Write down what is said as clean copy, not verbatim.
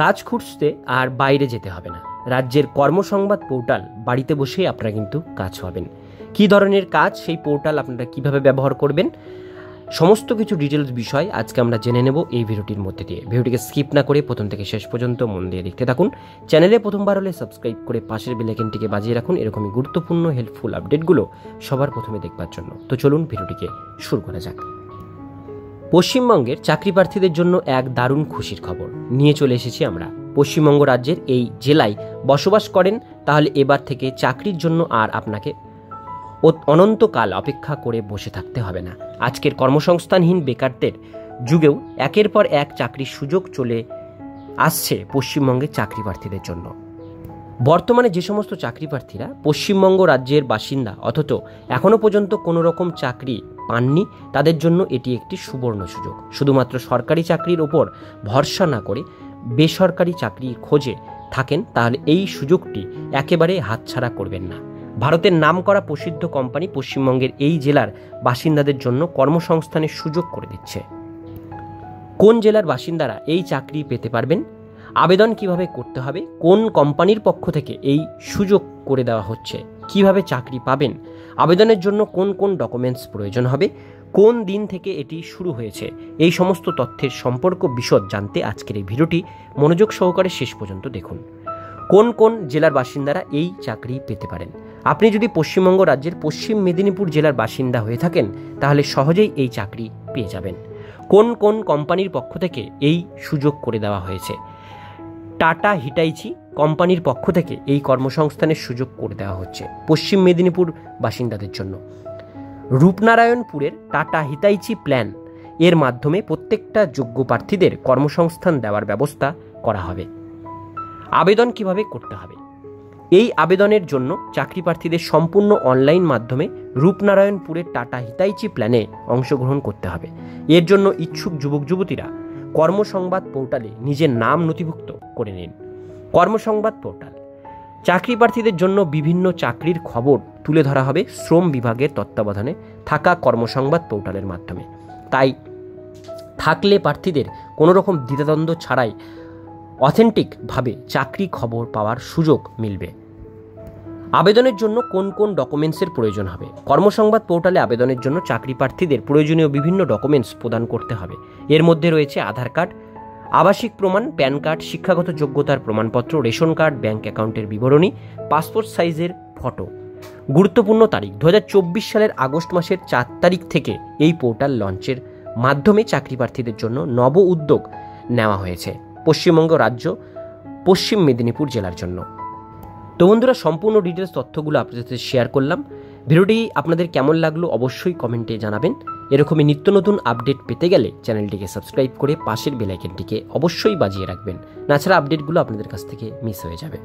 কাজ খুঁজতে আর বাইরে যেতে হবে না। রাজ্যের কর্মসংবাদ পোর্টাল বাড়িতে বসেই আপনারা কিন্তু কাজ পাবেন। কী ধরনের কাজ, সেই পোর্টাল আপনারা কিভাবে ব্যবহার করবেন, সমস্ত কিছু ডিটেলস বিষয় আজকে আমরা জেনে নেব এই ভিডিওটির মধ্যে দিয়ে। ভিডিওটিকে স্কিপ না করে প্রথম থেকে শেষ পর্যন্ত মন দিয়ে দেখতে থাকুন। চ্যানেলে প্রথমবার হলে সাবস্ক্রাইব করে পাশের বেল আইকনটিকে বাজিয়ে রাখুন এরকমই গুরুত্বপূর্ণ হেল্পফুল আপডেটগুলো সবার প্রথমে দেখবার জন্য। তো চলুন ভিডিওটিকে শুরু করা যাক। পশ্চিমবঙ্গের চাকরি প্রার্থীদের জন্য এক দারুণ খুশির খবর নিয়ে চলে এসেছি আমরা। পশ্চিমবঙ্গ রাজ্যের এই জেলায় বসবাস করেন তাহলে এবার থেকে চাকরির জন্য আর আপনাকে অনন্তকাল অপেক্ষা করে বসে থাকতে হবে না। আজকের কর্মসংস্থানহীন বেকারদের যুগেও একের পর এক চাকরির সুযোগ চলে আসছে পশ্চিমবঙ্গের চাকরি প্রার্থীদের জন্য। বর্তমানে যে সমস্ত চাকরি প্রার্থীরা পশ্চিমবঙ্গ রাজ্যের বাসিন্দা অথচ এখনও পর্যন্ত কোনো রকম চাকরি পাননি, তাদের জন্য এটি একটি সুবর্ণ সুযোগ। শুধুমাত্র সরকারি চাকরির ওপর ভরসা না করে বেসরকারি চাকরির খোঁজে থাকেন তাহলে এই সুযোগটি একেবারে হাতছাড়া করবেন না। ভারতের নামকরা প্রসিদ্ধ কোম্পানি পশ্চিমবঙ্গের এই জেলার বাসিন্দাদের জন্য কর্মসংস্থানের সুযোগ করে দিচ্ছে। কোন জেলার বাসিন্দারা এই চাকরি পেতে পারবেন, আবেদন কিভাবে করতে হবে, কোন কোম্পানির পক্ষ থেকে এই সুযোগ করে দেওয়া হচ্ছে, কিভাবে চাকরি পাবেন, আবেদনের জন্য কোন কোন ডকুমেন্টস প্রয়োজন হবে, কোন দিন থেকে এটি শুরু হয়েছে, এই সমস্ত তথ্যের সম্পর্ক বিশদ জানতে আজকের এই ভিডিওটি মনোযোগ সহকারে শেষ পর্যন্ত দেখুন। কোন কোন জেলার বাসিন্দারা এই চাকরি পেতে পারেন। আপনি যদি পশ্চিমবঙ্গ রাজ্যের পশ্চিম মেদিনীপুর জেলার বাসিন্দা হয়ে থাকেন তাহলে সহজেই এই চাকরি পেয়ে যাবেন। কোন কোন কোম্পানির পক্ষ থেকে এই সুযোগ করে দেওয়া হয়েছে। টাটা হিটাইচি কোম্পানির পক্ষ থেকে এই কর্মসংস্থানের সুযোগ করে দেওয়া হচ্ছে পশ্চিম মেদিনীপুর বাসিন্দাদের জন্য। রূপনারায়ণপুরের টাটা হিটাইচি প্ল্যান এর মাধ্যমে প্রত্যেকটা যোগ্য প্রার্থীদের কর্মসংস্থান দেওয়ার ব্যবস্থা করা হবে। আবেদন কিভাবে করতে হবে। এই আবেদনের জন্য চাকরি প্রার্থীদের সম্পূর্ণ অনলাইন মাধ্যমে রূপনারায়ণপুরের টাটা হিটাইচি প্ল্যানে অংশগ্রহণ করতে হবে। এর জন্য ইচ্ছুক যুবক যুবতীরা কর্মসংবাদ পোর্টালে নিজের নাম নথিভুক্ত করে নিন। কর্মসংবাদ পোর্টাল চাকরি প্রার্থীদের জন্য বিভিন্ন চাকরির খবর তুলে ধরা হবে শ্রম বিভাগের তত্ত্বাবধানে থাকা কর্মসংবাদ পোর্টালের মাধ্যমে। তাই থাকলে প্রার্থীদের কোনো রকম দ্বিধাদ্বন্দ্ব ছাড়াই অথেন্টিকভাবে চাকরি খবর পাওয়ার সুযোগ মিলবে। আবেদনের জন্য কোন কোন ডকুমেন্টসের প্রয়োজন হবে। কর্মসংবাদ পোর্টালে আবেদনের জন্য চাকরি প্রার্থীদের প্রয়োজনীয় বিভিন্ন ডকুমেন্টস প্রদান করতে হবে। এর মধ্যে রয়েছে আধার কার্ড, আবাসিক প্রমাণ, প্যান কার্ড, শিক্ষাগত যোগ্যতার প্রমাণপত্র, রেশন কার্ড, ব্যাংক অ্যাকাউন্টের বিবরণী, পাসপোর্ট সাইজের ফটো। গুরুত্বপূর্ণ তারিখ 2024 সালের আগস্ট মাসের 4 তারিখ থেকে এই পোর্টাল লঞ্চের মাধ্যমে চাকরি প্রার্থীদের জন্য নব উদ্যোগ নেওয়া হয়েছে পশ্চিমবঙ্গ রাজ্য পশ্চিম মেদিনীপুর জেলার জন্য। তো বন্ধুরা, সম্পূর্ণ ডিটেলস তথ্যগুলো আপনাদের সাথে শেয়ার করলাম। ভিডিওটি আপনাদের কেমন লাগলো অবশ্যই কমেন্টে জানাবেন। এরকমই নিত্য নতুন আপডেট পেতে গেলে চ্যানেলটিকে সাবস্ক্রাইব করে পাশের বেল আইকনটিকে অবশ্যই বাজিয়ে রাখবেন, না ছাড়া আপডেটগুলো আপনাদের কাছ থেকে মিস হয়ে যাবে।